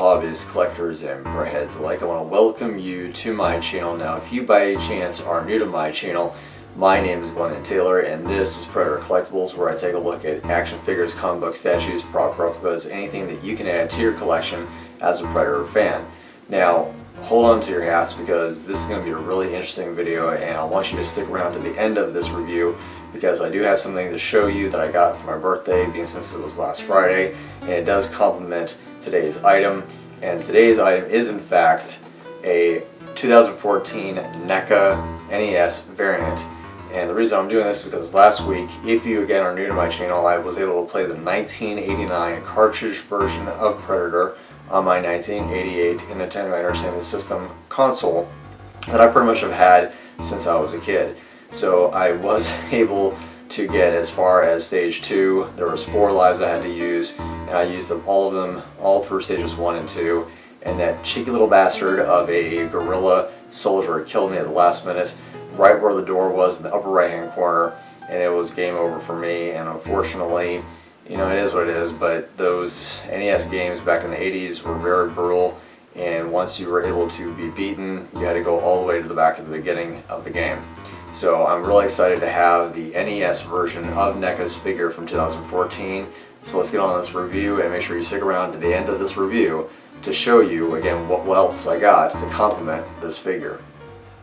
hobbyists, collectors, and breadheads alike. I want to welcome you to my channel. Now, if you by chance are new to my channel, my name is Glenn Taylor, and this is Predator Collectibles, where I take a look at action figures, comic book statues, prop replicas, anything that you can add to your collection as a Predator fan. Now, hold on to your hats because this is going to be a really interesting video, and I want you to stick around to the end of this review because I do have something to show you that I got for my birthday, being since it was last Friday, and it does complement today's item. And today's item is in fact a 2014 NECA NES variant. And the reason I'm doing this is because last week, if you again are new to my channel, I was able to play the 1989 cartridge version of Predator on my 1988 Nintendo Entertainment System console that I pretty much have had since I was a kid. So I was able to get as far as stage 2. There was 4 lives I had to use, and I used them all through stages 1 and 2. And that cheeky little bastard of a gorilla soldier killed me at the last minute, right where the door was in the upper right hand corner, and it was game over for me. And unfortunately, you know, it is what it is, but those NES games back in the 80s were very brutal, and once you were able to be beaten, you had to go all the way to the back at the beginning of the game. So I'm really excited to have the NES version of NECA's figure from 2014. So let's get on this review, and make sure you stick around to the end of this review to show you again what else I got to complement this figure.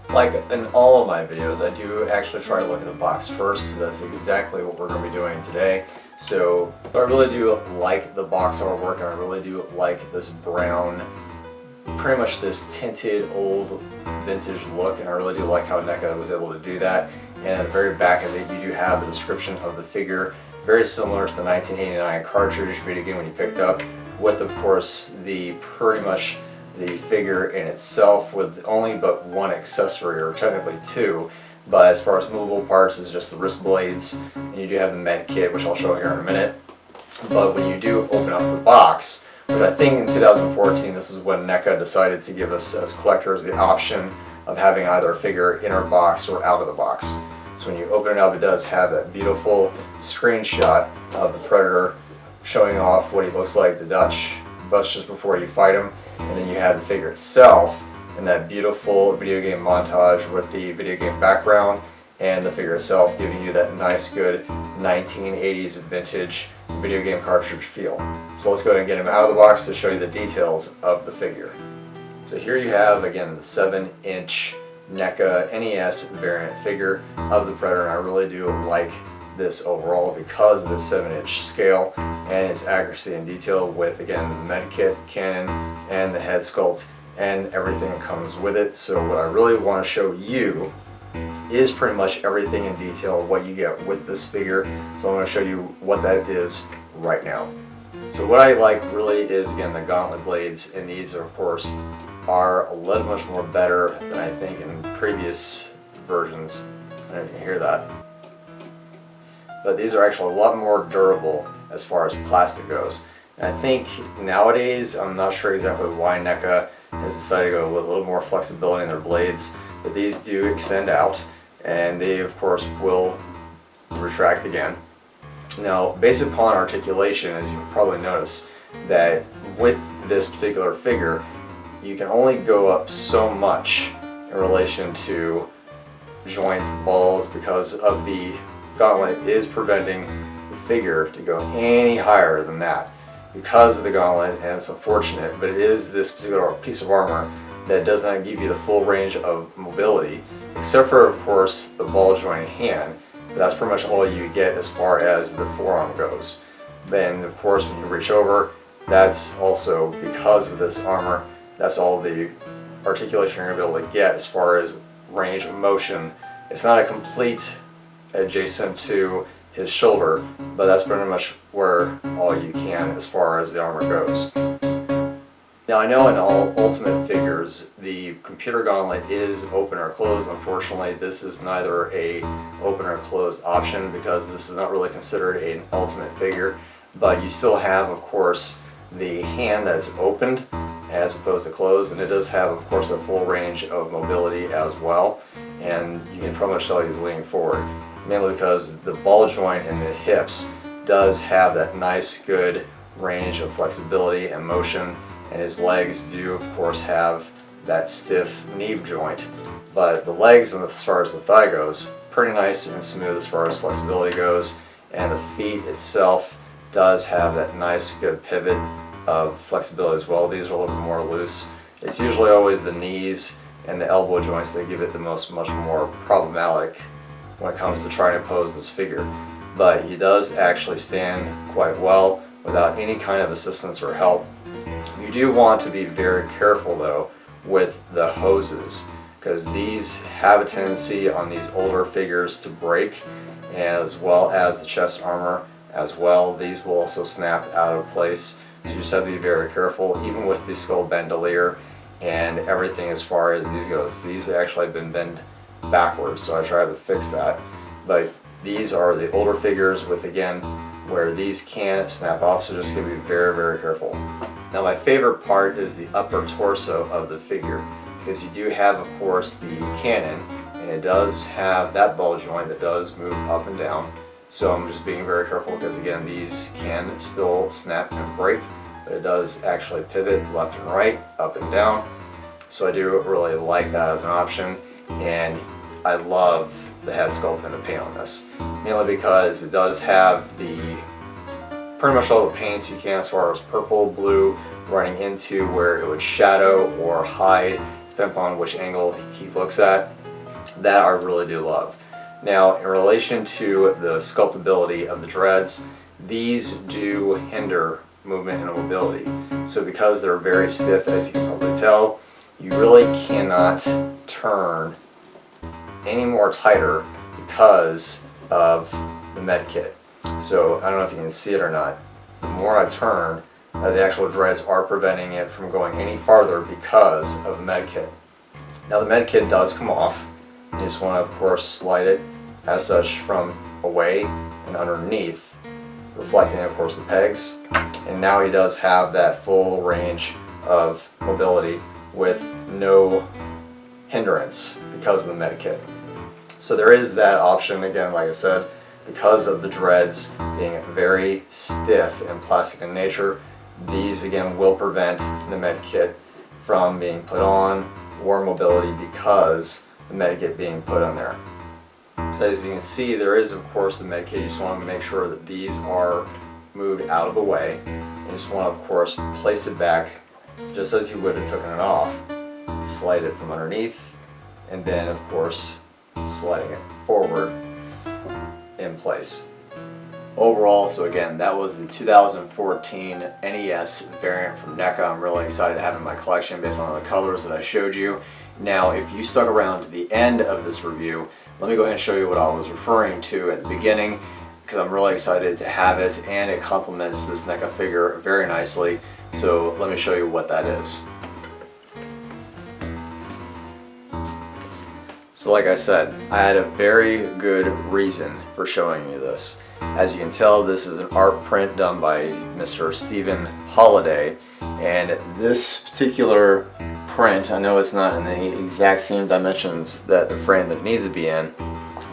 Like in all of my videos, I do actually try to look at the box first, so that's exactly what we're going to be doing today. So I really do like the box artwork, and I really do like this brown, pretty much this tinted old vintage look, and I really do like how NECA was able to do that. And at the very back of it, you do have the description of the figure, very similar to the 1989 cartridge video game when you picked up, with of course pretty much the figure in itself with only but one accessory, or technically 2. But as far as movable parts, is just the wrist blades, and you do have the med kit, which I'll show here in a minute. But when you do open up the box, which I think in 2014, this is when NECA decided to give us as collectors the option of having either a figure in our box or out of the box. So when you open it up, it does have that beautiful screenshot of the Predator showing off what he looks like, the Dutch bust just before you fight him, and then you have the figure itself and that beautiful video game montage with the video game background and the figure itself, giving you that nice good 1980s vintage video game cartridge feel. So let's go ahead and get him out of the box to show you the details of the figure. So here you have again the 7-inch NECA NES variant figure of the Predator, and I really do like this overall because of its 7-inch scale and its accuracy and detail with again the med kit, cannon, and the head sculpt, and everything that comes with it. So what I really want to show you is pretty much everything in detail of what you get with this figure. So I'm going to show you what that is right now. So what I like really is again the gauntlet blades, and these of course are a little much more better than I think in previous versions. I don't know if you can hear that. But these are actually a lot more durable as far as plastic goes. And I think nowadays, I'm not sure exactly why NECA has decided to go with a little more flexibility in their blades, but these do extend out, and they of course will retract again. Now, based upon articulation, as you probably notice, that with this particular figure, you can only go up so much in relation to joint balls because of the gauntlet is preventing the figure to go any higher than that because of the gauntlet, and it's unfortunate, but it is this particular piece of armor that does not give you the full range of mobility, except for of course the ball joint hand. But that's pretty much all you get as far as the forearm goes. Then of course when you reach over, that's also because of this armor, that's all the articulation you're able to get as far as range of motion. It's not a complete adjacent to his shoulder, but that's pretty much where all you can as far as the armor goes. Now I know in all Ultimate figures the computer gauntlet is open or closed. Unfortunately, this is neither a open or closed option because this is not really considered an Ultimate figure, but you still have of course the hand that's opened as opposed to closed, and it does have of course a full range of mobility as well, and you can pretty much tell he's leaning forward, mainly because the ball joint in the hips does have that nice good range of flexibility and motion, and his legs do of course have that stiff knee joint, but the legs, and as far as the thigh goes, pretty nice and smooth as far as flexibility goes, and the feet itself does have that nice good pivot of flexibility as well. These are a little bit more loose. It's usually always the knees and the elbow joints that give it the much more problematic when it comes to trying to pose this figure. But he does actually stand quite well without any kind of assistance or help. You do want to be very careful though with the hoses, because these have a tendency on these older figures to break, and as well as the chest armor as well. These will also snap out of place, so you just have to be very careful, even with the skull bandolier and everything as far as these goes. These actually have been bent backwards, so I try to fix that. But these are the older figures with, again, where these can snap off, so just gonna be very, very careful. Now my favorite part is the upper torso of the figure, because you do have, of course, the cannon, and it does have that ball joint that does move up and down. So I'm just being very careful, because again, these can still snap and break, but it does actually pivot left and right, up and down. So I do really like that as an option, and I love the head sculpt and the paint on this, mainly because it does have pretty much all the paints you can, as far as purple, blue, running into where it would shadow or hide, depending upon which angle he looks at. That I really do love. Now, in relation to the sculptability of the dreads, these do hinder movement and mobility. So because they're very stiff, as you can probably tell, you really cannot turn any more tighter because of the med kit. So I don't know if you can see it or not. The more I turn, the actual dreads are preventing it from going any farther because of the med kit. Now the med kit does come off. You just want to, of course, slide it as such from away and underneath, reflecting, of course, the pegs. And now he does have that full range of mobility with no hindrance because of the med kit. So there is that option, again, like I said, because of the dreads being very stiff and plastic in nature. These again will prevent the med kit from being put on, or mobility because the med kit being put on there. So as you can see, there is of course the med kit. You just want to make sure that these are moved out of the way. You just want to, of course, place it back just as you would have taken it off. Slide it from underneath, and then of course sliding it forward in place. Overall, so again, that was the 2014 NES variant from NECA. I'm really excited to have it in my collection based on the colors that I showed you. Now, if you stuck around to the end of this review, let me go ahead and show you what I was referring to at the beginning, because I'm really excited to have it, and it complements this NECA figure very nicely. So let me show you what that is. So like I said, I had a very good reason for showing you this. As you can tell, this is an art print done by Mr. Stephen Holiday, and this particular print, I know it's not in the exact same dimensions that the frame that it needs to be in,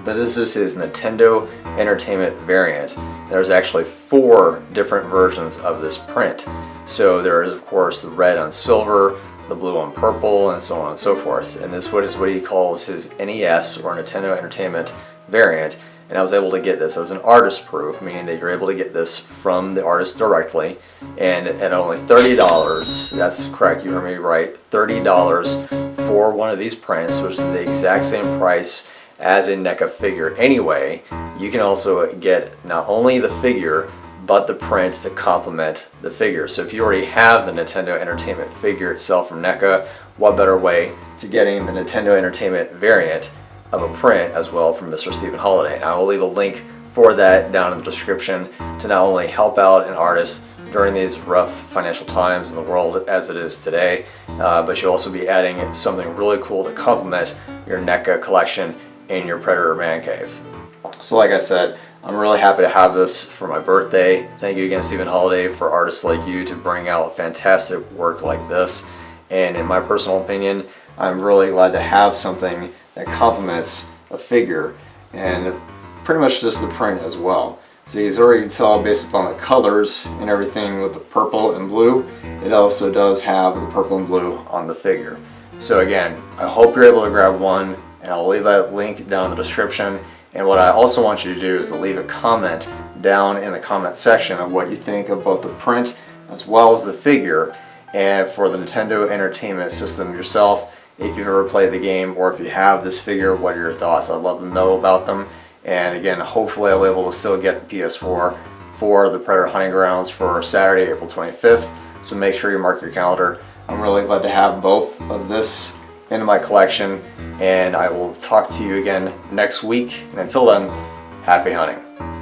but this is his Nintendo Entertainment variant. There's actually 4 different versions of this print. So there is, of course, the red on silver, the blue on purple, and so on and so forth. And this is what he calls his NES, or Nintendo Entertainment variant. And I was able to get this as an artist proof, meaning that you're able to get this from the artist directly, and at only $30, that's correct, you heard me right, $30 for one of these prints, which is the exact same price as a NECA figure anyway. You can also get not only the figure, but the print to complement the figure. So if you already have the Nintendo Entertainment figure itself from NECA, what better way to getting the Nintendo Entertainment variant of a print as well from Mr. Stephen Holiday. I will leave a link for that down in the description to not only help out an artist during these rough financial times in the world as it is today, but you'll also be adding something really cool to complement your NECA collection in your Predator Man Cave. So like I said, I'm really happy to have this for my birthday. Thank you again, Stephen Holiday, for artists like you to bring out fantastic work like this. And in my personal opinion, I'm really glad to have something that complements a figure, and pretty much just the print as well. So as you already can tell based upon the colors and everything with the purple and blue, it also does have the purple and blue on the figure. So again, I hope you're able to grab one, and I'll leave that link down in the description. And what I also want you to do is to leave a comment down in the comment section of what you think of both the print as well as the figure, and for the Nintendo Entertainment System yourself, if you've ever played the game or if you have this figure, what are your thoughts? I'd love to know about them. And again, hopefully I'll be able to still get the PS4 for the Predator Hunting Grounds for Saturday, April 25th. So make sure you mark your calendar. I'm really glad to have both of this in my collection, and I will talk to you again next week. And until then, happy hunting.